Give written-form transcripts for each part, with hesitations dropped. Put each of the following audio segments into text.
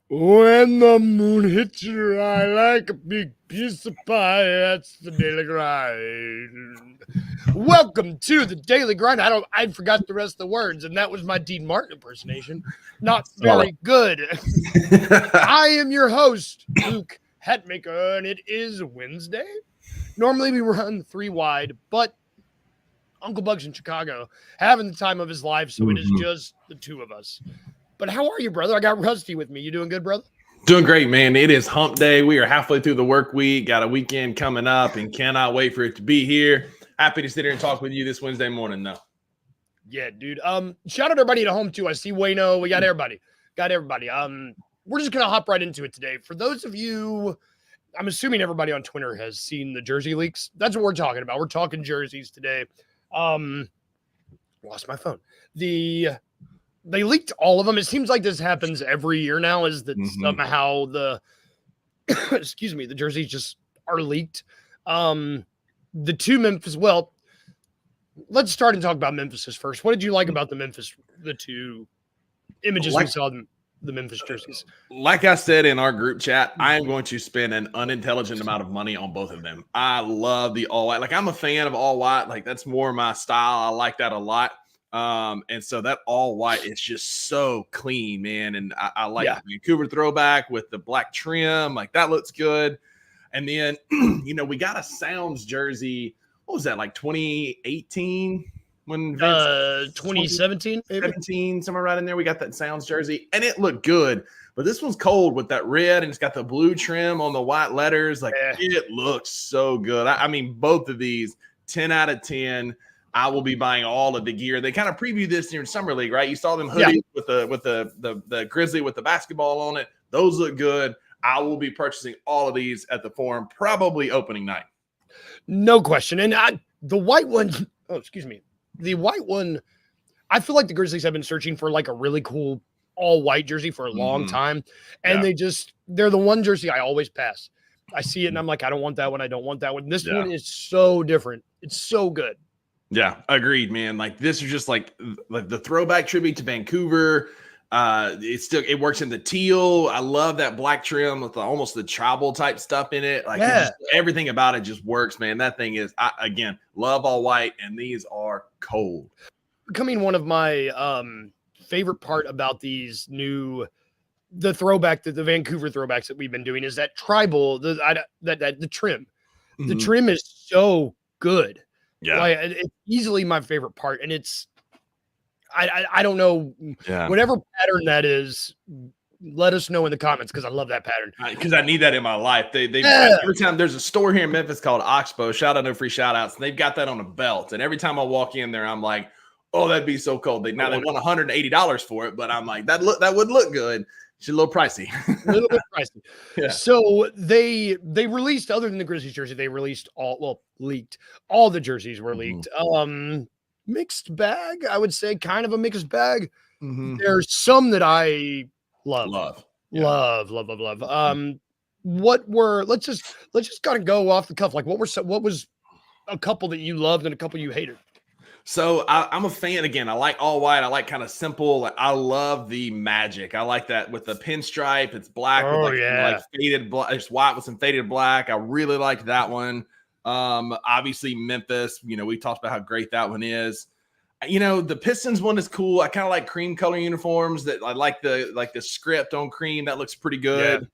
When the moon hits your eye like a big piece of pie, that's the daily grind. Welcome to the daily grind. I forgot the rest of the words, and that was my Dean Martin impersonation. Not Solid. very good. I am your host, Luke Hatmaker, and it is Wednesday. Normally we run 3 wide, but Uncle Bug's in Chicago having the time of his life, so it is just the two of us. But how are you, brother? I got Rusty with me. You doing good, brother? Doing great, man. It is hump day. We are halfway through the work week, got a weekend coming up, and cannot wait for it to be here. Happy to sit here and talk with you this Wednesday morning, though. Yeah, dude. Shout out everybody at home too. I see Wayno. We got everybody. We're just gonna hop right into it today. For those of you, I'm assuming everybody on Twitter has seen the jersey leaks. That's what we're talking about. We're talking jerseys today. Lost my phone. They leaked all of them. It seems like this happens every year now. Is that somehow the excuse me, the jerseys just are leaked. The two Memphis. Well, let's start and talk about Memphis's first. What did you like about the two images we saw the Memphis jerseys? Like I said in our group chat, I am going to spend an unintelligent amount of money on both of them. I love the all white. Like, I'm a fan of all white. Like, that's more my style. I like that a lot. And so that all white is just so clean, man. And I like the Vancouver throwback with the black trim. Like, that looks good. And then, we got a Sounds jersey. What was that, like 2018? When 2017, 17, somewhere right in there. We got that Sounds jersey, and it looked good. But this one's cold with that red, and it's got the blue trim on the white letters. Like, it looks so good. I mean, both of these, 10 out of 10. I will be buying all of the gear. They kind of previewed this in Summer League, right? You saw them hoodies with the Grizzly with the basketball on it. Those look good. I will be purchasing all of these at the Forum, probably opening night. No question. And the white one, the white one, I feel like the Grizzlies have been searching for like a really cool all white jersey for a long time. And they're the one jersey I always pass. I see it and I'm like, I don't want that one. I don't want that one. This one is so different. It's so good. Yeah, agreed, man. Like, this is just like the throwback tribute to Vancouver. It works in the teal. I love that black trim with almost the tribal type stuff in it. Like, everything about it just works, man. That thing is, again, love all white, and these are cold. Becoming one of my favorite part about these the Vancouver throwbacks that we've been doing is that tribal, the trim. The trim is so good. Yeah, like, it's easily my favorite part, and it's I don't know whatever pattern that is. Let us know in the comments because I love that pattern. Because I need that in my life. Every time there's a store here in Memphis called Oxbow. Shout out, no free shout outs. And they've got that on a belt, and every time I walk in there, I'm like, oh, that'd be so cold. They want $180 for it, but I'm like, that would look good. It's a little pricey. A little bit pricey. Yeah. So they released, other than the Grizzlies jersey, they released leaked. All the jerseys were leaked. Mixed bag, I would say, kind of a mixed bag. There's some that I love. What were let's just kind of go off the cuff. Like, what was a couple that you loved and a couple you hated? So I'm a fan. Again, I like all white. I like kind of simple. I love the magic. I like that with the pinstripe. It's black with like faded black. It's white with some faded black. I really like that one. Obviously Memphis. We talked about how great that one is. The Pistons one is cool. I kind of like cream color uniforms. That I like the script on cream. That looks pretty good.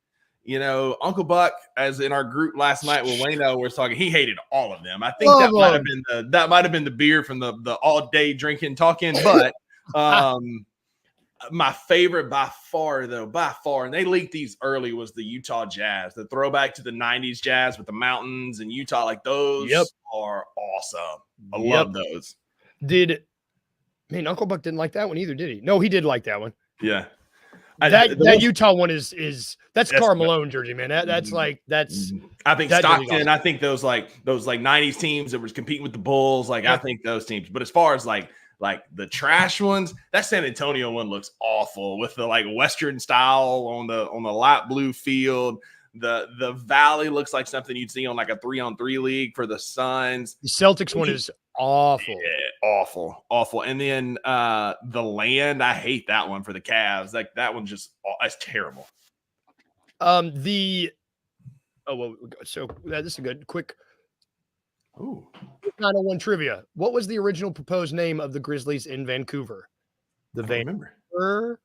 Uncle Buck, as in our group last night with Wayno, we're talking, he hated all of them. I think that might have been the beer from the all day drinking, talking. But my favorite by far, and they leaked these early, was the Utah Jazz, the throwback to the 90s Jazz with the mountains and Utah. Like, those are awesome. I love those. Uncle Buck didn't like that one either, did he? No, he did like that one. Yeah. That Utah one that's Karl Malone jersey, man. That's I think Stockton. Awesome. I think those 90s teams that were competing with the Bulls. Like, I think those teams. But as far as like the trash ones, that San Antonio one looks awful with the like Western style on the light blue field. The Valley looks like something you'd see on like a 3-on-3 league for the Suns. The Celtics one is awful. Yeah, awful. And then the Land, I hate that one for the Cavs. Like, that one just, that's terrible. So this is a good quick. Ooh. 901 trivia. What was the original proposed name of the Grizzlies in Vancouver? I don't remember.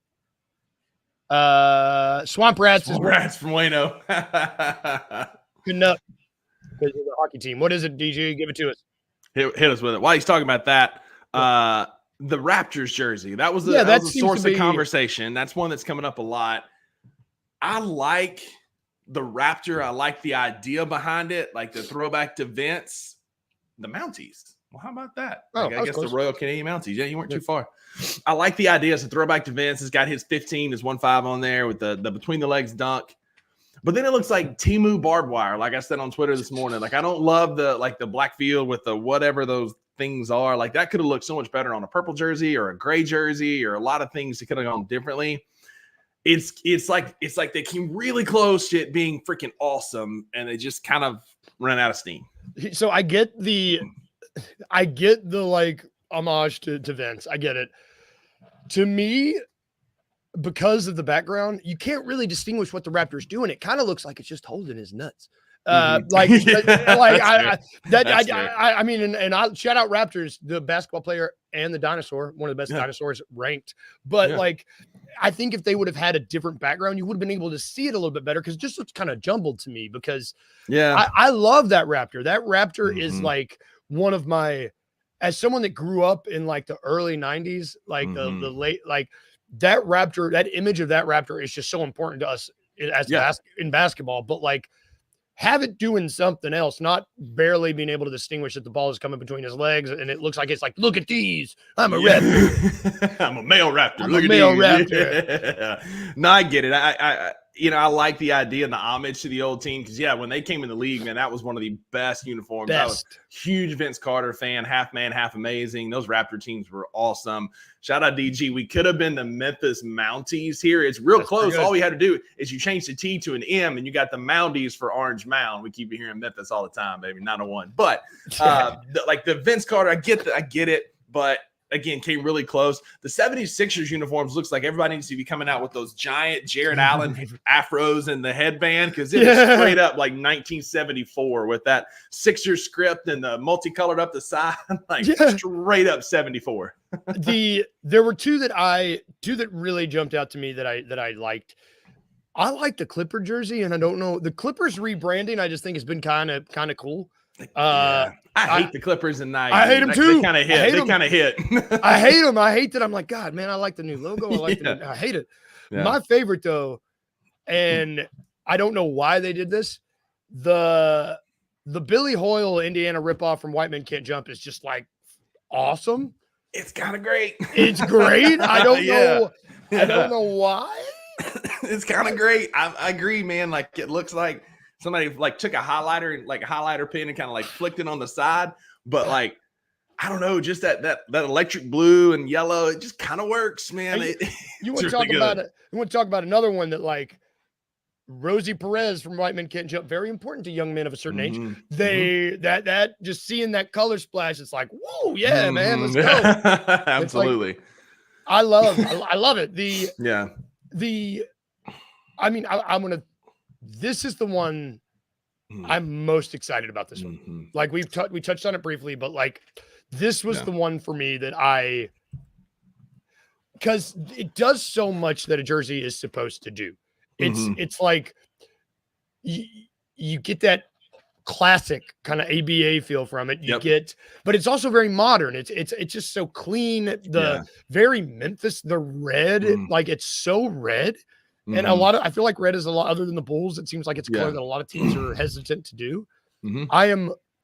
Swamp Rats Swamp Rats from Wayno. Good enough. Because of the hockey team. What is it, DG? Give it to us. Hit us with it. While he's talking about that, the Raptors jersey. That was the source of conversation. That's one that's coming up a lot. I like the Raptor. I like the idea behind it, like the throwback to Vince, the Mounties. Well, how about that? I guess close. The Royal Canadian Mounties. Yeah, you weren't too far. I like the idea. It's a throwback to Vince. It's got his 15, his 1-5 on there with the between the legs dunk. But then it looks like Temu barbed wire, like I said on Twitter this morning. Like, I don't love the black field with the whatever those things are. Like, that could have looked so much better on a purple jersey or a gray jersey or a lot of things that could have gone differently. It's like they came really close to it being freaking awesome, and they just kind of ran out of steam. So I get the like homage to Vince. I get it. To me, because of the background, you can't really distinguish what the Raptors doing. It kind of looks like it's just holding his nuts. I mean, and I shout out Raptors, the basketball player and the dinosaur, one of the best dinosaurs ranked. But like, I think if they would have had a different background, you would have been able to see it a little bit better, because it just looks kind of jumbled to me. Because I love that Raptor. That Raptor is like one of my, as someone that grew up in like the early 90s, like the late, like that Raptor, that image of that Raptor is just so important to us as in basketball. But like, have it doing something else, not barely being able to distinguish that the ball is coming between his legs, and it looks like it's like, look at these, I'm a Raptor. I'm a male Raptor. I'm a male Raptor. Yeah. No, I get it. I like the idea and the homage to the old team, because when they came in the league, man, that was one of the best uniforms. I was a huge Vince Carter fan, half man, half amazing. Those Raptor teams were awesome. Shout out DG. We could have been the Memphis Mounties here. It's real close. All we had to do is you change the T to an M, and you got the Mounties for Orange Mound. We keep hearing Memphis all the time, baby. 901. But like the Vince Carter, I get it, but again, came really close. The 76ers uniforms looks like everybody needs to be coming out with those giant Jared Allen afros and the headband, because it is straight up like 1974 with that Sixers script and the multicolored up the side, like straight up 74. There were two that really jumped out to me that I liked. I like the Clipper jersey, and I don't know, the Clippers rebranding, I just think has been kind of cool. I hate the Clippers and Nike. I hate them too. They kind of hit. I hate them. I hate that. I'm like, God, man, I like the new logo. I hate it. Yeah. My favorite though, and I don't know why they did this. The Billy Hoyle Indiana ripoff from White Men Can't Jump is just like awesome. It's kind of great. It's great. I don't know. I don't know why. It's kind of great. I agree, man. Like, it looks like somebody like took a highlighter pen and kind of like flicked it on the side, but like, I don't know, just that electric blue and yellow, it just kind of works, man. You want to talk about it? You want to talk about another one that like Rosie Perez from White Men Can't Jump, very important to young men of a certain age. That just seeing that color splash, it's like, whoa, yeah, man, let's go. Absolutely. Like, I love it. This is the one I'm most excited about. This one. Like we touched on it briefly, but like this was the one for me that because it does so much that a jersey is supposed to do. It's like you get that classic kind of ABA feel from it. But it's also very modern. It's just so clean. Very Memphis, the red, like it's so red. And I feel like red is a lot, other than the Bulls, it seems like it's a color that a lot of teams are hesitant to do.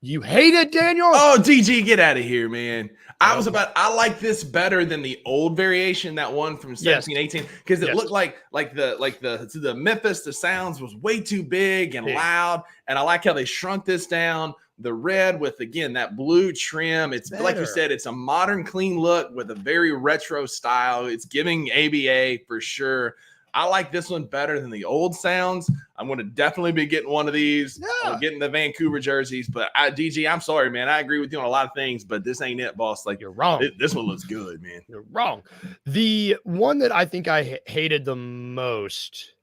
You hate it, Daniel? Oh, DG, get out of here, man. I like this better than the old variation, that one from 17-18, because it looked like the Memphis, the sounds was way too big and loud. And I like how they shrunk this down. The red with, again, that blue trim. It's better. Like you said, it's a modern, clean look with a very retro style. It's giving ABA for sure. I like this one better than the old sounds. I'm going to definitely be getting one of these. I'm getting the Vancouver jerseys. But DG, I'm sorry, man. I agree with you on a lot of things, but this ain't it, boss. Like, you're wrong. This one looks good, man. You're wrong. The one that I think I hated the most,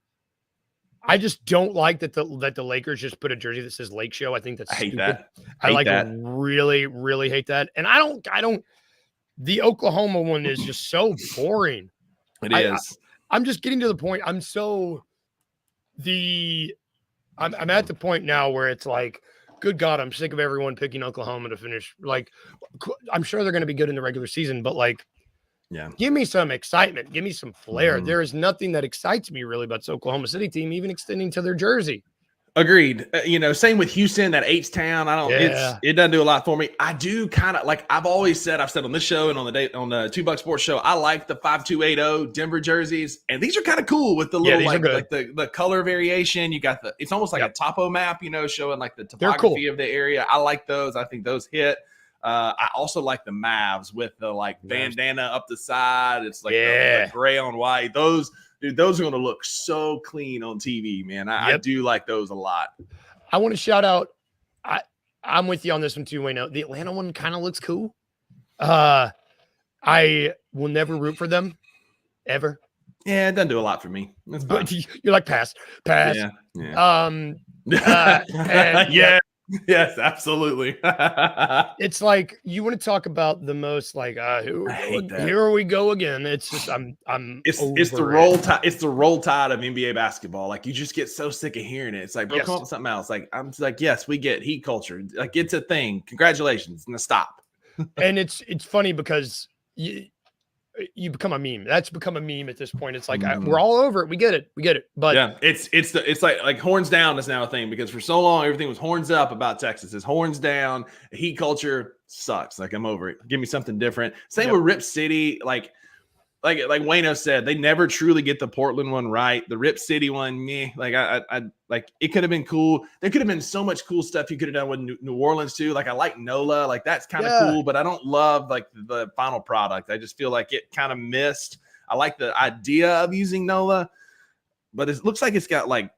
I just don't like that the Lakers just put a jersey that says Lake Show. I think that's hate stupid. that. I really, really hate that. And I don't. The Oklahoma one is just so boring. It is. I'm just getting to the point. I'm at the point now where it's like, good God, I'm sick of everyone picking Oklahoma to finish. Like, I'm sure they're going to be good in the regular season, but like, give me some excitement. Give me some flair. Mm-hmm. There is nothing that excites me really about this Oklahoma City team, even extending to their jersey. Agreed. Same with Houston, that H-town. It doesn't do a lot for me. I do kind of like, I've said on this show and on the $2 Sports show, I like the 5280 Denver jerseys, and these are kind of cool with the little the color variation. You got it's almost like a topo map, showing like the topography of the area. I like those. I think those hit. I also like the Mavs with the bandana up the side. It's like the gray on white. Those are going to look so clean on TV, man. I do like those a lot. I want to shout out. I'm with you on this one too, Wayno. The Atlanta one kind of looks cool. I will never root for them, ever. Yeah, it doesn't do a lot for me. But you're like, pass. Yeah. Yes, absolutely. It's like, you want to talk about the most here we go again. It's just it's the roll tide. It's the roll tide of NBA basketball. Like, you just get so sick of hearing it. It's like, bro, come up with something else. Like, I'm just like, yes, we get heat culture. Like, it's a thing. Congratulations. Now stop. And it's funny because you become a meme. That's become a meme at this point. It's like, we're all over it. We get it. But yeah, it's like horns down is now a thing, because for so long everything was horns up about Texas. It's horns down. Heat culture sucks. Like, I'm over it. Give me something different. Same with Rip City. Like Wayno said, they never truly get the Portland one right. The Rip City one, meh. Like, I like, it could have been cool. There could have been so much cool stuff you could have done with New Orleans too. Like, I like NOLA. Like, that's kind of cool, but I don't love like the final product. I just feel like it kind of missed. I like the idea of using NOLA, but it looks like it's got like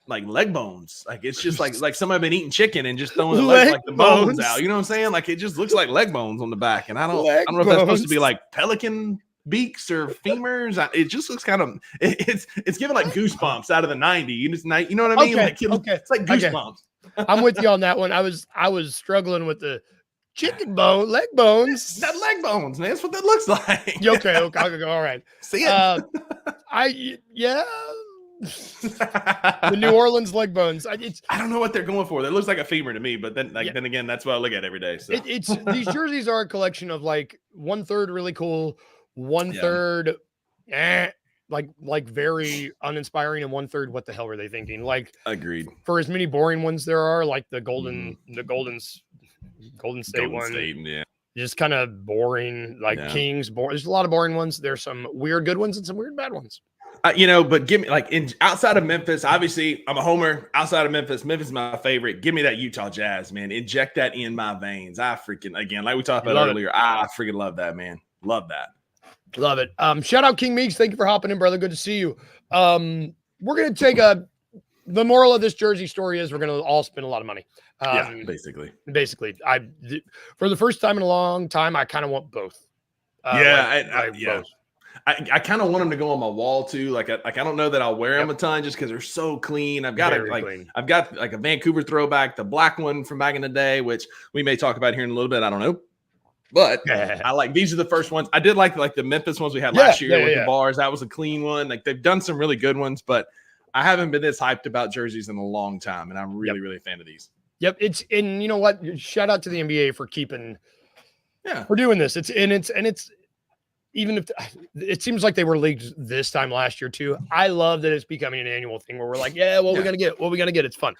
leg bones. Like, it's just like somebody been eating chicken and just throwing the bones out. You know what I'm saying? Like, it just looks like leg bones on the back, and I don't know if that's supposed to be like pelican beaks or femurs. It just looks kind of it's giving like Goosebumps out of the 90s. You know what I mean? It's like Goosebumps. I'm with you on that one. I was struggling with the chicken bone, leg bones. That leg bones, man. That's what that looks like. Okay. All right. See it. The New Orleans leg bones. I don't know what they're going for. That looks like a femur to me, but then again, that's what I look at every day. So it's these jerseys are a collection of like 1/3 really cool, 1/3 like very uninspiring, and 1/3 what the hell were they thinking? Like, agreed. For as many boring ones there are, like the Golden State one, just kind of boring. Like Kings, boring. There's a lot of boring ones. There's some weird good ones and some weird bad ones. But give me outside of Memphis. Obviously, I'm a homer. Outside of Memphis is my favorite. Give me that Utah Jazz, man. Inject that in my veins. I freaking, again, like we talked about earlier, I freaking love that, man. Love that. Love it. Shout out King Meeks. Thank you for hopping in, brother. Good to see you. We're going to take the moral of this jersey story is we're going to all spend a lot of money. Basically. For the first time in a long time, I kind of want both. Both. I kind of want them to go on my wall too. Like I don't know that I'll wear them a ton just because they're so clean. I've got a Vancouver throwback, the black one from back in the day, which we may talk about here in a little bit. I don't know. But I like, these are the first ones. I did like the Memphis ones we had last year with the bars. That was a clean one. Like, they've done some really good ones, but I haven't been this hyped about jerseys in a long time, and I'm really, really a fan of these. Yep. And you know what? Shout out to the NBA for for doing this. It's even if it seems like they were leagued this time last year too. I love that it's becoming an annual thing where we're like, we're gonna get what we're gonna get. It's fun.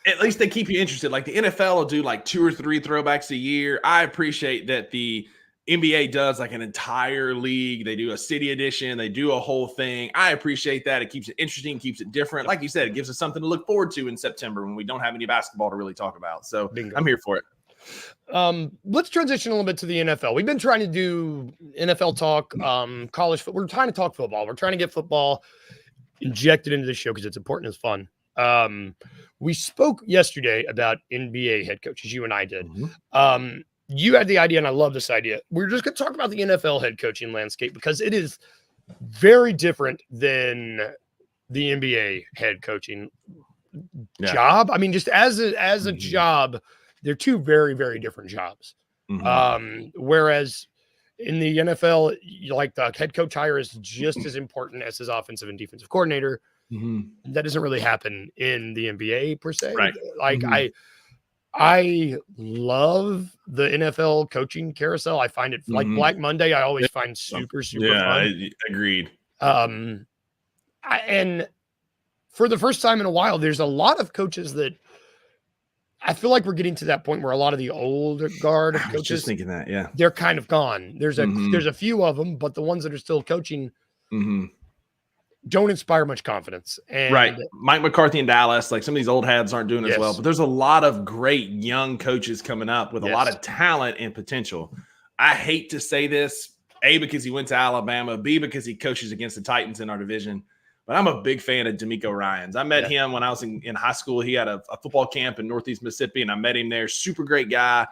At least they keep you interested. Like, the NFL will do like 2 or 3 throwbacks a year. I appreciate that the NBA does like an entire league. They do a city edition. They do a whole thing. I appreciate that. It keeps it interesting, keeps it different. Like you said, it gives us something to look forward to in September when we don't have any basketball to really talk about. So I'm here for it. Let's transition a little bit to the NFL. We've been trying to do NFL talk, college football. We're trying to talk football. We're trying to get football injected into the show because it's important. It's fun. We spoke yesterday about NBA head coaches. You and I did. You had the idea, and I love this idea. We're just going to talk about the NFL head coaching landscape because it is very different than the NBA head coaching job. I mean, just as a job, they're two very, very different jobs. Whereas in the NFL, like the head coach hire is just as important as his offensive and defensive coordinator. That doesn't really happen in the NBA per se. Right. Like I love the NFL coaching carousel. I find it like Black Monday. I always find super fun. Agreed. And for the first time in a while, there's a lot of coaches that I feel like we're getting to that point where a lot of the older guard of coaches, just thinking that, they're kind of gone. There's a few of them, but the ones that are still coaching don't inspire much confidence. And right. Mike McCarthy in Dallas, like some of these old heads aren't doing as well, but there's a lot of great young coaches coming up with a lot of talent and potential. I hate to say this, A, because he went to Alabama, B, because he coaches against the Titans in our division. But I'm a big fan of D'Amico Ryans. I met him when I was in high school. He had a football camp in Northeast Mississippi, and I met him there. Super great guy.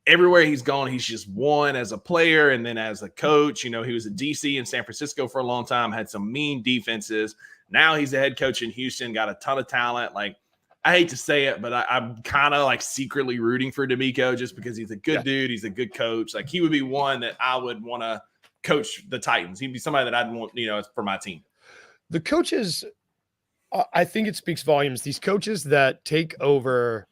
Everywhere he's gone, he's just won as a player and then as a coach. You know, he was a DC in San Francisco for a long time, had some mean defenses. Now he's the head coach in Houston, got a ton of talent. Like, I hate to say it, but I'm kind of like secretly rooting for D'Amico just because he's a good dude. He's a good coach. Like, he would be one that I would want to coach the Titans. He'd be somebody that I'd want, for my team. The coaches, I think it speaks volumes. These coaches that take over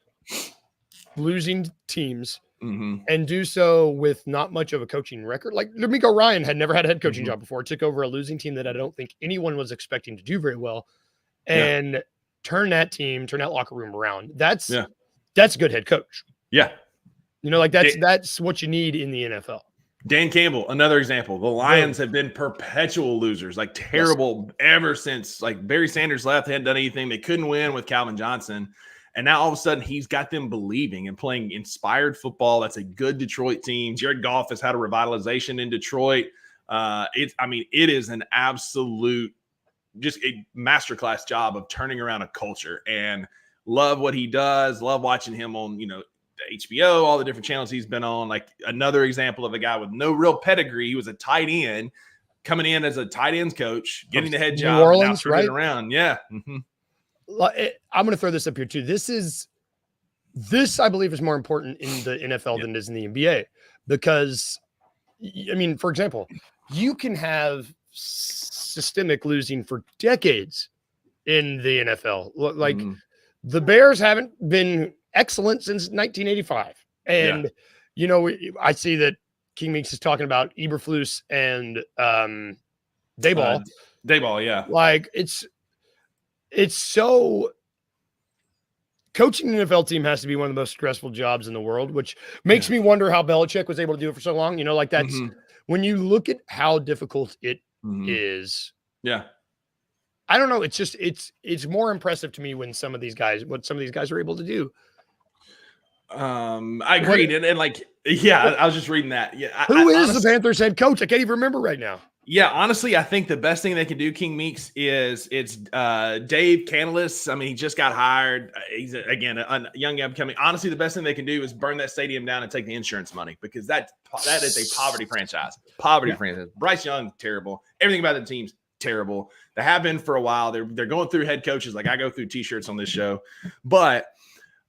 losing teams and do so with not much of a coaching record. Like D'Amico Ryan had never had a head coaching job before, took over a losing team that I don't think anyone was expecting to do very well, and turn that locker room around. That's a good head coach. Yeah. Like that's what you need in the NFL. Dan Campbell, another example. The Lions have been perpetual losers, like terrible ever since like Barry Sanders left. They hadn't done anything. They couldn't win with Calvin Johnson. And now all of a sudden he's got them believing and playing inspired football. That's a good Detroit team. Jared Goff has had a revitalization in Detroit. It is an absolute, just a masterclass job of turning around a culture, and love what he does. Love watching him on, HBO, all the different channels he's been on. Like another example of a guy with no real pedigree. He was a tight end coming in as a tight ends coach, getting the head job, New Orleans, right? Around. Yeah. I'm going to throw this up here too. This I believe is more important in the NFL than it is in the NBA, because for example, you can have systemic losing for decades in the NFL. Like the Bears haven't been excellent since 1985. And, I see that King Meeks is talking about Eberflus and Dayball. Dayball, yeah. Like it's so coaching an NFL team has to be one of the most stressful jobs in the world, which makes me wonder how Belichick was able to do it for so long. Like that's when you look at how difficult it is. Yeah. I don't know. It's just, it's more impressive to me when what some of these guys are able to do. I agreed. And like, I was just reading that. Yeah. Who is the Panthers head coach? I can't even remember right now. Yeah, honestly, I think the best thing they can do, King Meeks, is Dave Canales. I mean, he just got hired. He's again a young upcoming. Honestly, the best thing they can do is burn that stadium down and take the insurance money, because that is a poverty franchise. Franchise. Bryce Young, terrible. Everything about the team's terrible. They have been for a while. They're going through head coaches. Like I go through T-shirts on this show, but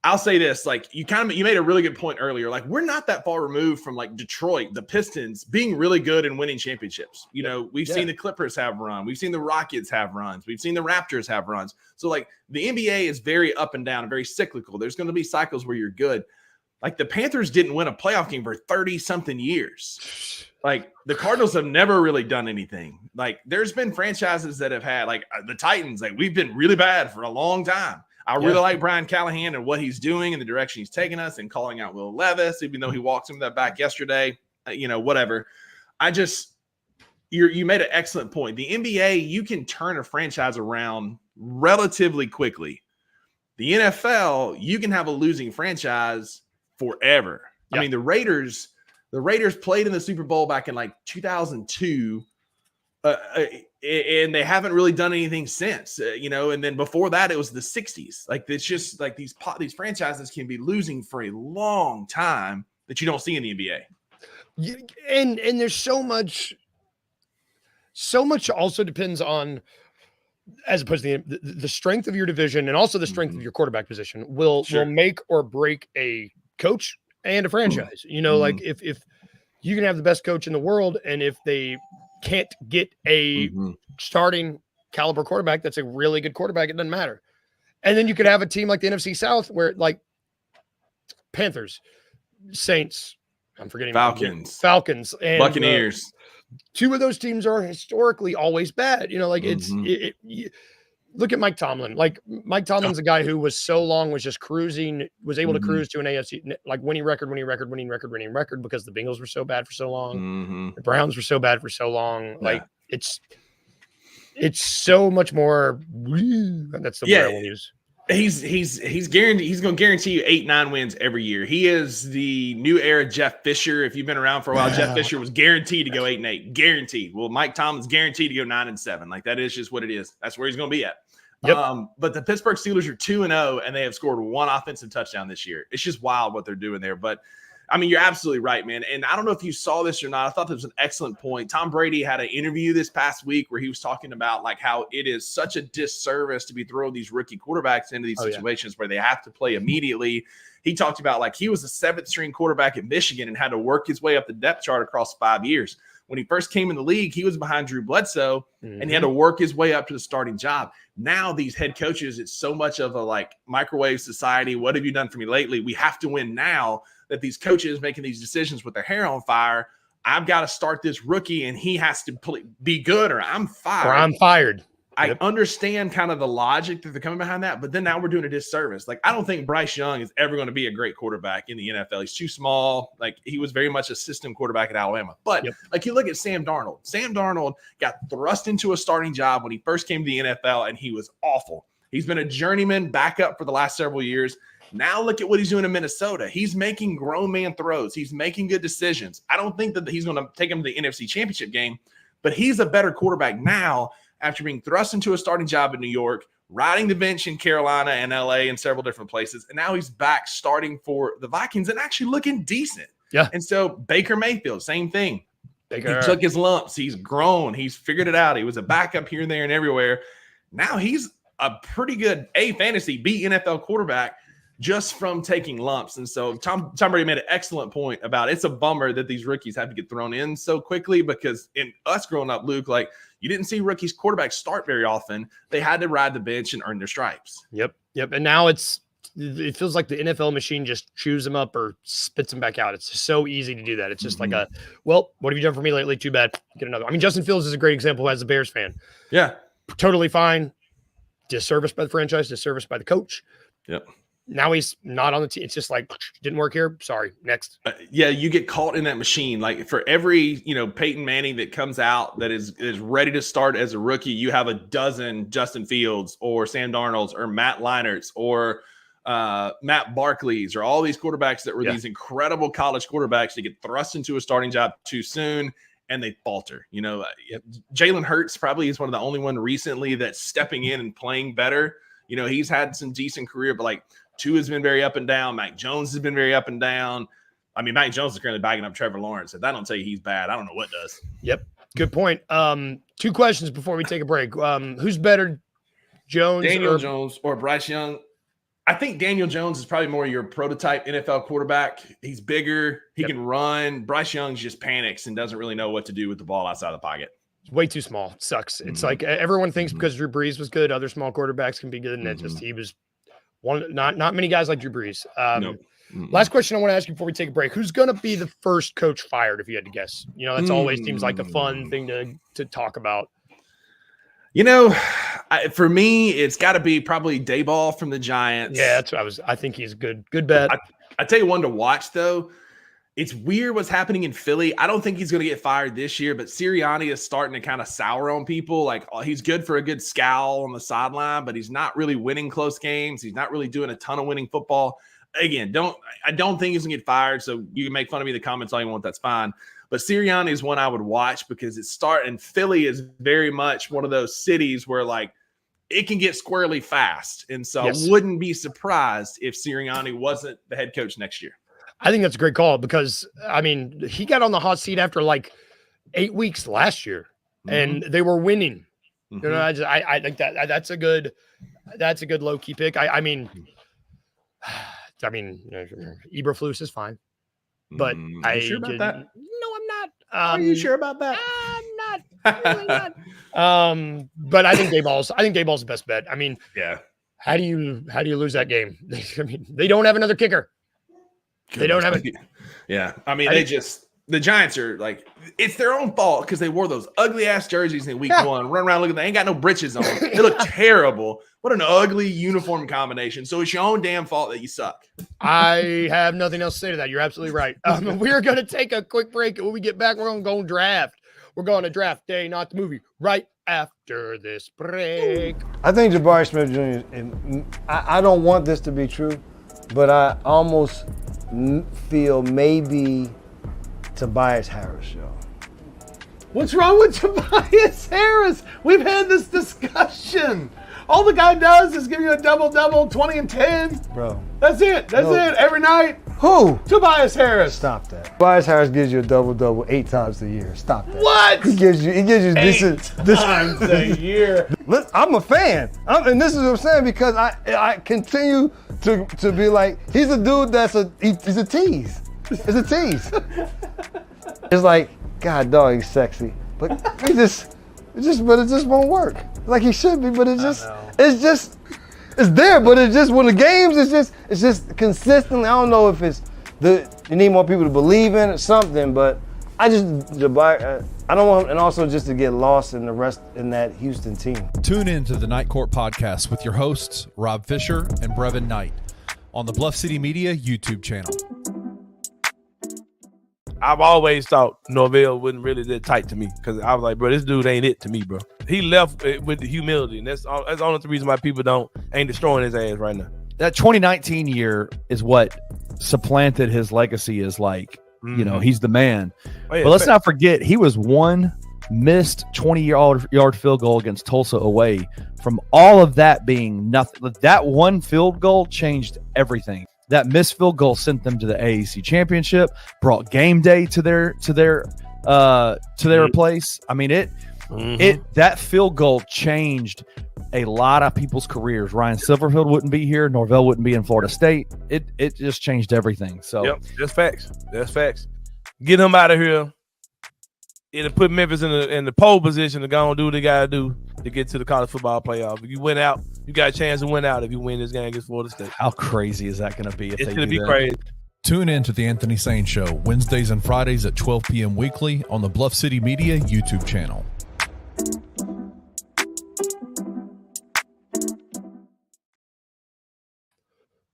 I'll say this, like you made a really good point earlier. Like we're not that far removed from like Detroit, the Pistons being really good and winning championships. We've seen the Clippers have run. We've seen the Rockets have runs. We've seen the Raptors have runs. So like the NBA is very up and down and very cyclical. There's going to be cycles where you're good. Like the Panthers didn't win a playoff game for 30 something years. Like the Cardinals have never really done anything. Like there's been franchises that have had, like the Titans, like we've been really bad for a long time. I really like Brian Callahan and what he's doing and the direction he's taking us, and calling out Will Levis, even though he walked him that back yesterday, whatever. You made an excellent point. The NBA, you can turn a franchise around relatively quickly. The NFL, you can have a losing franchise forever. I mean, the Raiders played in the Super Bowl back in like 2002. And they haven't really done anything since, and then before that it was the 60s. Like it's just like these franchises can be losing for a long time that you don't see in the NBA. And there's so much also depends on as opposed to the strength of your division and also the strength of your quarterback position will make or break a coach and a franchise. You know, like if you can have the best coach in the world, and if they can't get a starting caliber quarterback that's a really good quarterback, it doesn't matter. And then you could have a team like the NFC South where like Panthers, Saints, I'm forgetting Falcons and Buccaneers. Two of those teams are historically always bad. You know, like look at Mike Tomlin. Like Mike Tomlin's a guy who was just cruising, was able to cruise to an AFC, like winning record because the Bengals were so bad for so long. The Browns were so bad for so long. Like it's so much more. That's the word I want to use. He's guaranteed. He's going to guarantee you 8-9 wins every year. He is the new era Jeff Fisher. If you've been around for a while, Jeff Fisher was guaranteed to go 8-8, guaranteed. Well, Mike Tomlin's guaranteed to go 9-7. Like that is just what it is. That's where he's going to be at. Yep. But the Pittsburgh Steelers are 2-0, and they have scored one offensive touchdown this year. It's just wild what they're doing there. But I mean, you're absolutely right, man. And I don't know if you saw this or not. I thought this was an excellent point. Tom Brady had an interview this past week where he was talking about like how it is such a disservice to be throwing these rookie quarterbacks into these situations where they have to play immediately. He talked about like he was a 7th string quarterback at Michigan and had to work his way up the depth chart across 5 years. When he first came in the league, he was behind Drew Bledsoe and he had to work his way up to the starting job. Now these head coaches, it's so much of a like microwave society. What have you done for me lately? We have to win now. That these coaches making these decisions with their hair on fire. I've got to start this rookie and he has to be good or I'm fired. I understand kind of the logic that they're coming behind that, but then now we're doing a disservice. Like, I don't think Bryce Young is ever going to be a great quarterback in the NFL. He's too small. Like, he was very much a system quarterback at Alabama. But like, you look at Sam Darnold. Sam Darnold got thrust into a starting job when he first came to the NFL, and he was awful. He's been a journeyman backup for the last several years. Now look at what he's doing in Minnesota. He's making grown man throws. He's making good decisions. I don't think that he's going to take him to the NFC Championship game, but he's a better quarterback now after being thrust into a starting job in New York, riding the bench in Carolina and LA and several different places. And now he's back starting for the Vikings and actually looking decent. Yeah. And so Baker Mayfield, same thing. He took his lumps. He's grown. He's figured it out. He was a backup here and there and everywhere. Now he's a pretty good fantasy, B NFL quarterback just from taking lumps. And so Tom Brady made an excellent point about it's a bummer that these rookies have to get thrown in so quickly, because in us growing up, Luke, like you didn't see rookies quarterbacks start very often. They had to ride the bench and earn their stripes. Yep. And now it feels like the NFL machine just chews them up or spits them back out. It's so easy to do that. It's just like what have you done for me lately? Too bad. Get another. I mean, Justin Fields is a great example as a Bears fan. Yeah. Totally fine. Disservice by the franchise, disservice by the coach. Yep. Now he's not on the team. It's just like, didn't work here. Sorry. Next. You get caught in that machine. Like for every, Peyton Manning that comes out that is ready to start as a rookie, you have a dozen Justin Fields or Sam Darnolds or Matt Leinerts or Matt Barkleys or all these quarterbacks that were these incredible college quarterbacks that get thrust into a starting job too soon and they falter. Jalen Hurts probably is one of the only one recently that's stepping in and playing better. He's had some decent career, but like Tua has been very up and down. Mac Jones has been very up and down. I mean, Mac Jones is currently bagging up Trevor Lawrence. If that don't tell you he's bad, I don't know what does. Yep. Good point. 2 questions before we take a break. Who's better, Daniel Jones or Bryce Young? I think Daniel Jones is probably more your prototype NFL quarterback. He's bigger. He can run. Bryce Young just panics and doesn't really know what to do with the ball outside the pocket. It's way too small. It sucks. It's like everyone thinks because Drew Brees was good, other small quarterbacks can be good. And he was one, not many guys like Drew Brees. Last question I want to ask you before we take a break. Who's going to be the first coach fired, if you had to guess? That's always seems like a fun thing to talk about. For me, it's got to be probably Dayball from the Giants. Yeah, that's what I think he's good bet. I tell you one to watch, though. It's weird what's happening in Philly. I don't think he's going to get fired this year, but Sirianni is starting to kind of sour on people. Like, he's good for a good scowl on the sideline, but he's not really winning close games. He's not really doing a ton of winning football. Again, I don't think he's going to get fired, so you can make fun of me in the comments all you want. That's fine. But Sirianni is one I would watch because and Philly is very much one of those cities where, like, it can get squirrely fast. And so I wouldn't be surprised if Sirianni wasn't the head coach next year. I think that's a great call because, I mean, he got on the hot seat after like 8 weeks last year and they were winning. You know, I think that's a good low key pick. I mean, Eberflus is fine, but Are you sure about that? No, I'm not. Are you sure about that? I'm not really not. But I think Dayball's the best bet. I mean, yeah. How do you lose that game? I mean, they don't have another kicker. They don't have it. Yeah. I mean, the Giants are like, it's their own fault because they wore those ugly ass jerseys in week 1. Run around looking, they ain't got no britches on. They look terrible. What an ugly uniform combination. So it's your own damn fault that you suck. I have nothing else to say to that. You're absolutely right. We're going to take a quick break. And when we get back, we're going to go draft. We're going to draft day, not the movie, right after this break. I think Jabari Smith Jr., and I don't want this to be true, but I almost feel maybe Tobias Harris, yo. What's wrong with Tobias Harris? We've had this discussion. All the guy does is give you a double-double, 20 and 10. Bro. That's it. That's it. Every night. Who? Tobias Harris. Stop that. Tobias Harris gives you a double-double 8 times a year. Stop that. What? He gives you this times a year. I'm a fan. And this is what I'm saying because I continue to be like, he's a dude he's a tease. It's a tease. It's like, God, dog, he's sexy. But it just won't work. Like he should be, but it's there, but it's just when the games, it's just consistently. I don't know if it's you need more people to believe in it or something, but I don't want, and also just to get lost in the rest in that Houston team. Tune in to the Night Court podcast with your hosts, Rob Fisher and Brevin Knight, on the Bluff City Media YouTube channel. I've always thought Norvell wasn't really that tight to me because I was like, bro, this dude ain't it to me, bro. He left with the humility, and that's the only reason why people ain't destroying his ass right now. That 2019 year is what supplanted his legacy as like, you know, he's the man. Oh, yeah, but let's not forget, he was one missed 20-yard field goal against Tulsa away from all of that being nothing. That one field goal changed everything. That missed field goal sent them to the AAC championship, brought game day to their place. I mean, that field goal changed a lot of people's careers. Ryan Silverfield wouldn't be here. Norvell wouldn't be in Florida State. It just changed everything. So yep, that's facts. That's facts. Get him out of here and put Memphis in the pole position to go and do what they gotta do to get to the college football playoff. If you win out, you got a chance to win out if you win this game against Florida State. How crazy is that going to be? It's going to be crazy. Tune in to the Anthony Sane Show Wednesdays and Fridays at 12 p.m. weekly on the Bluff City Media YouTube channel.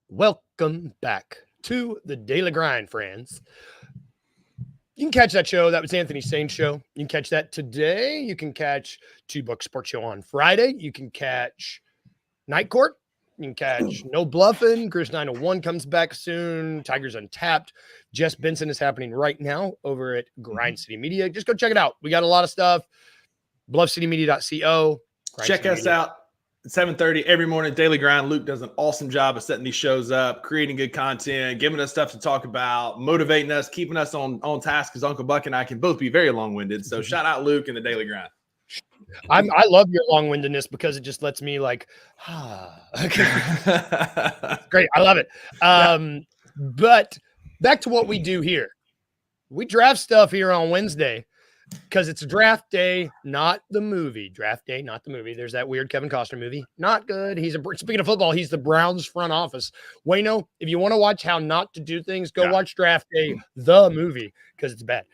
Welcome back to the Daily Grind, friends. You can catch that show. That was Anthony Sane Show. You can catch that today. You can catch 2 Buck Sports Show on Friday. You can catch Night Court. You can catch No Bluffin'. Chris 901 comes back soon. Tigers Untapped. Jess Benson is happening right now over at Grind City Media. Just go check it out. We got a lot of stuff. BluffCityMedia.co. Check us out. 7:30 every morning, Daily Grind. Luke does an awesome job of setting these shows up, creating good content, giving us stuff to talk about, motivating us, keeping us on task, because Uncle Buck and I can both be very long-winded. So shout out Luke and the Daily Grind. I love your long-windedness because it just lets me like, great. I love it. But back to what we do here. We draft stuff here on Wednesday because it's draft day, not the movie. Draft day, not the movie. There's that weird Kevin Costner movie. Not good. Speaking of football, he's the Browns front office. Wayno, if you want to watch how not to do things, go watch Draft Day, the movie, because it's bad.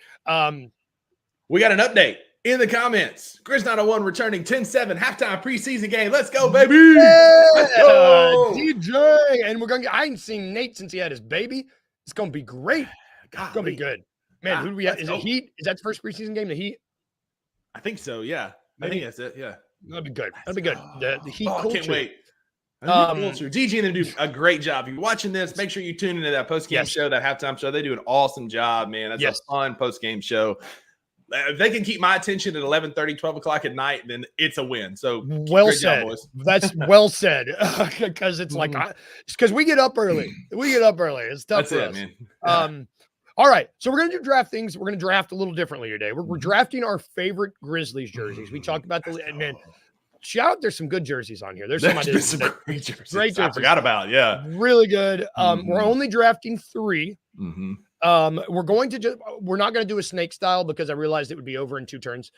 We got an update in the comments. Chris 901 returning 10-7 halftime preseason game. Let's go, baby. Yeah, let's go. DJ. And I ain't seen Nate since he had his baby. It's going to be great. It's going to be good. Man, who do we have? Is it Heat? Is that the first preseason game, the Heat? I think so, yeah. Maybe. I think that's it, yeah. That'd be good. That'd be good. The Heat culture. I can't wait. DG and them do a great job. If you're watching this, make sure you tune into that post-game show, that halftime show. They do an awesome job, man. That's a fun post-game show. If they can keep my attention at 11:30, 12 o'clock at night, then it's a win. So well said. Job, that's well said. Because it's like, because we get up early. It's tough for us. Man. All right. So we're going to do draft things. We're going to draft a little differently today. We're drafting our favorite Grizzlies jerseys. We talked about man, shout out, there's some good jerseys on here. There's some great jerseys. Great jerseys. I forgot about it. Yeah. Really good. We're only drafting 3. Mm-hmm. We're not going to do a snake style because I realized it would be over in 2 turns.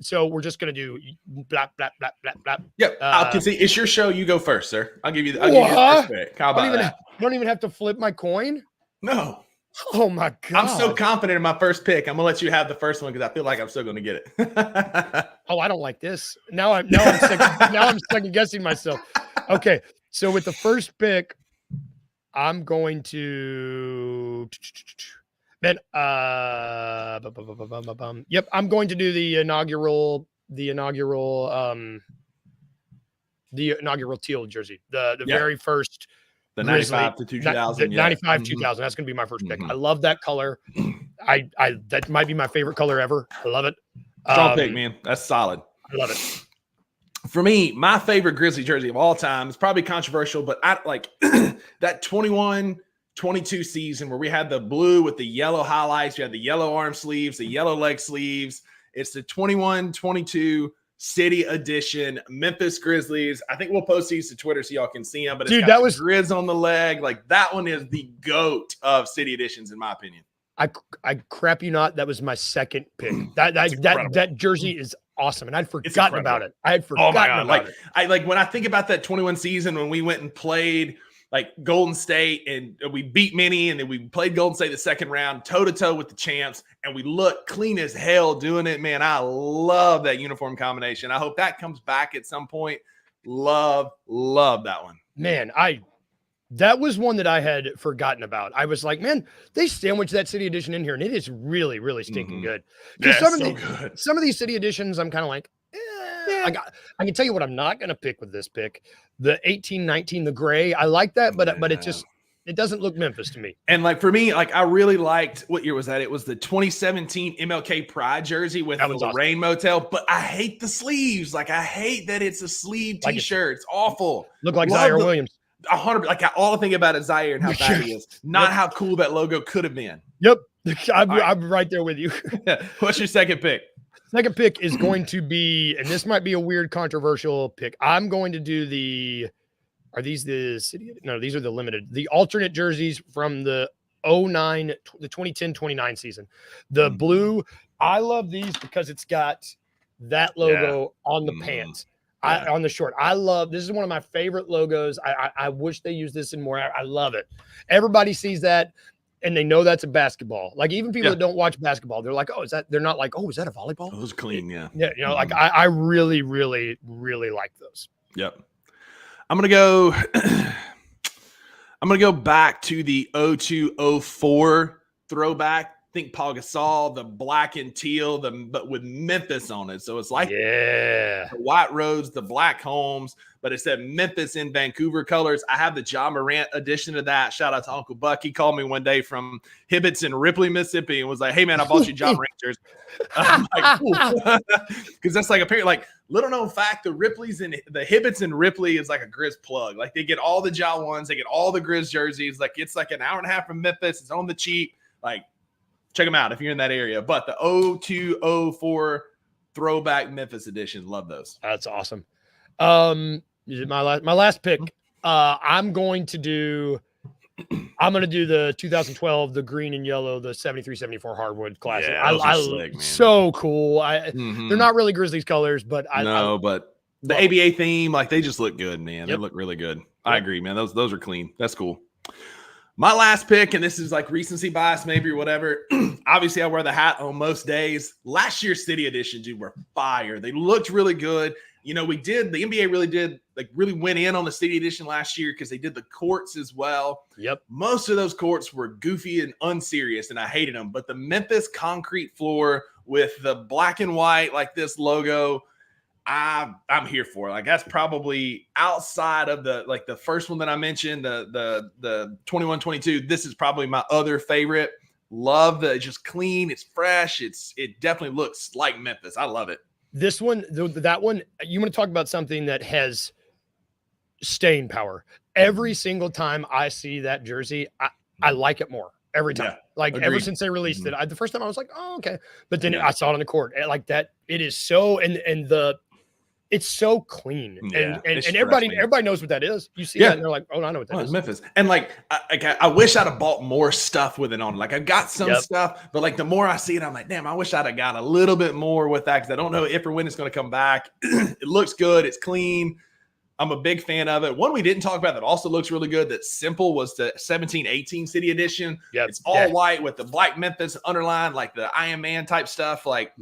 So we're just going to do blah, blah, blah, blah, blah. Yep. I can see it's your show. You go first, sir. I'll give you the first pick. How about that? I don't even have to flip my coin. No. Oh my God. I'm so confident in my first pick. I'm gonna let you have the first one because I feel like I'm still gonna get it. Oh, I don't like this. Now I'm second guessing myself. Okay. So with the first pick, I'm going to yep, I'm going to do the inaugural teal jersey. The very first, the 95 to 2000. 95 2000. That's going to be my first pick. I love that color. That might be my favorite color ever. I love it. Strong pick, man. That's solid. I love it. For me, my favorite Grizzly jersey of all time is probably controversial, but I like that 21-22 season where we had the blue with the yellow highlights. We had the yellow arm sleeves, the yellow leg sleeves. It's the 21-22 City Edition Memphis Grizzlies. I think we'll post these to Twitter so y'all can see them. But it's got the Grizz on the leg. Like that one is the GOAT of City Editions, in my opinion. I crap you not. That was my second pick. That jersey is awesome, and I'd forgotten about it. I had forgotten about it. Like when I think about that 21 season when we went and played like Golden State and we beat Minnie, and then we played Golden State the second round toe to toe with the champs, and we look clean as hell doing it. Man, I love that uniform combination. I hope that comes back at some point. Love that one. Man, that was one that I had forgotten about. I was like, man, they sandwiched that City Edition in here, and it is really, really stinking good. Yeah, some of these City Editions, I'm kind of like, I can tell you what I'm not going to pick with this pick. The 18-19, the gray, I like that, but it doesn't look Memphis to me. And like for me, like I really liked, what year was that? It was the 2017 MLK Pride jersey with the Lorraine Motel, but I hate the sleeves. Like I hate that it's a sleeve t-shirt. It's awful. Look like Zaire Williams. 100, like all I think about is Zaire and how bad he is, not how cool that logo could have been. Yep, I'm right there with you. What's your second pick? Second pick is going to be, and this might be a weird, controversial pick. I'm going to do are these the City? No, these are the limited, the alternate jerseys from the 2010-29 season. The blue, I love these because it's got that logo on the pants. On the short. This is one of my favorite logos. I wish they used this in more. I love it. Everybody sees that and they know that's a basketball. Like even people that don't watch basketball, they're like, they're not like, is that a volleyball? It was clean. Yeah. Yeah. You know, like I really, really, really like those. Yep. I'm going to go back to the 02-04 throwback. Think Paul Gasol, the black and teal, but with Memphis on it. So it's like the white roads, the black homes, but it said Memphis in Vancouver colors. I have the John Morant edition of that. Shout out to Uncle Buck. He called me one day from Hibbett's in Ripley, Mississippi, and was like, "Hey man, I bought you John Morant jersey." I'm like, cool. Because that's like apparently like little known fact, the Ripley's and the Hibbett's in Ripley is like a Grizz plug. Like they get all the Ja ones, they get all the Grizz jerseys. Like it's like an hour and a half from Memphis. It's on the cheap. Like check them out if you're in that area. But the 02-04 throwback Memphis edition, love those. That's awesome. My last pick. I'm going to do the 2012, the green and yellow, the 73-74 hardwood classic. Yeah, I slick, man. So cool. They're not really Grizzlies colors, but but the ABA theme, like they just look good, man. Yep. They look really good. Yep. I agree, man. Those are clean. That's cool. My last pick, and this is like recency bias maybe or whatever. Obviously, I wear the hat on most days. Last year's City Editions, dude, were fire. They looked really good. You know, the NBA really went in on the City Edition last year because they did the courts as well. Yep. Most of those courts were goofy and unserious, and I hated them. But the Memphis concrete floor with the black and white, like this logo, I'm here for it. Like that's probably outside of the first one that I mentioned, the 21-22. This is probably my other favorite. Love that it's just clean, it's fresh, it definitely looks like Memphis. I love it. This one, that one, you want to talk about something that has staying power. Every single time I see that jersey, I like it more. Every time. Yeah, like agreed. Ever since they released it. The first time I was like, oh, okay. But then I saw it on the court. Like that, it is so, and it's so clean, Yeah, and everybody knows what that is. You see that, and they're like, "Oh, I know what that is." Memphis, and like, I wish I'd have bought more stuff with it on. Like, I got some stuff, but like the more I see it, I'm like, damn, I wish I'd have got a little bit more with that because I don't know if or when it's going to come back. It looks good. It's clean. I'm a big fan of it. One we didn't talk about that also looks really good. That's simple was the 17-18 City Edition. Yep. It's all white with the black Memphis underlined, like the Iron Man type stuff. Like,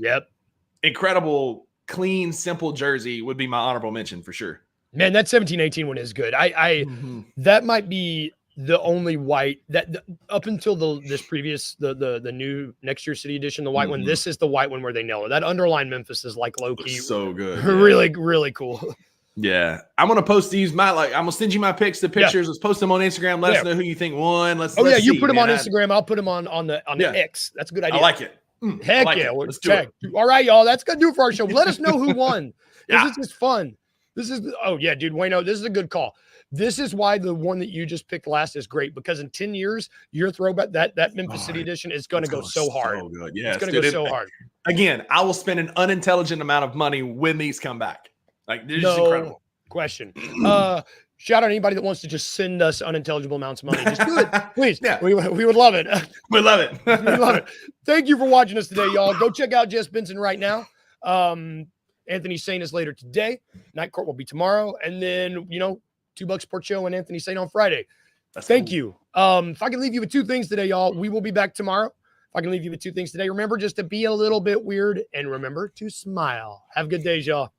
incredible. Clean, simple jersey would be my honorable mention for sure. Man, that 17-18 one is good. That might be the only white that up until the new next year City Edition, the white one. This is the white one where they nail it. That underlined Memphis is like low key, so good, really, really cool. Yeah, I'm gonna post these. I'm gonna send you my pictures. Let's post them on Instagram. Let us know who you think won. Let's you put them on Instagram. I'll put them on the X. That's a good idea. I like it. Heck like yeah. Let's do it. All right, y'all. That's going to do it for our show. Let us know who won. This is just fun. This is, dude, Wayno, this is a good call. This is why the one that you just picked last is great because in 10 years, your throwback, that Memphis City Edition is going to go so hard. So good. Yeah, it's going to go so hard. Again, I will spend an unintelligent amount of money when these come back. Like, they're just incredible. Question. Shout out anybody that wants to just send us unintelligible amounts of money. Just do it, please. Yeah. We would love it. We love it. We love it. Thank you for watching us today, y'all. Go check out Jess Benson right now. Anthony Saint is later today. Night Court will be tomorrow. And then, $2 Sports Show and Anthony Saint on Friday. Thank you. If I can leave you with two things today, y'all, we will be back tomorrow. If I can leave you with two things today, remember just to be a little bit weird and remember to smile. Have good days, y'all.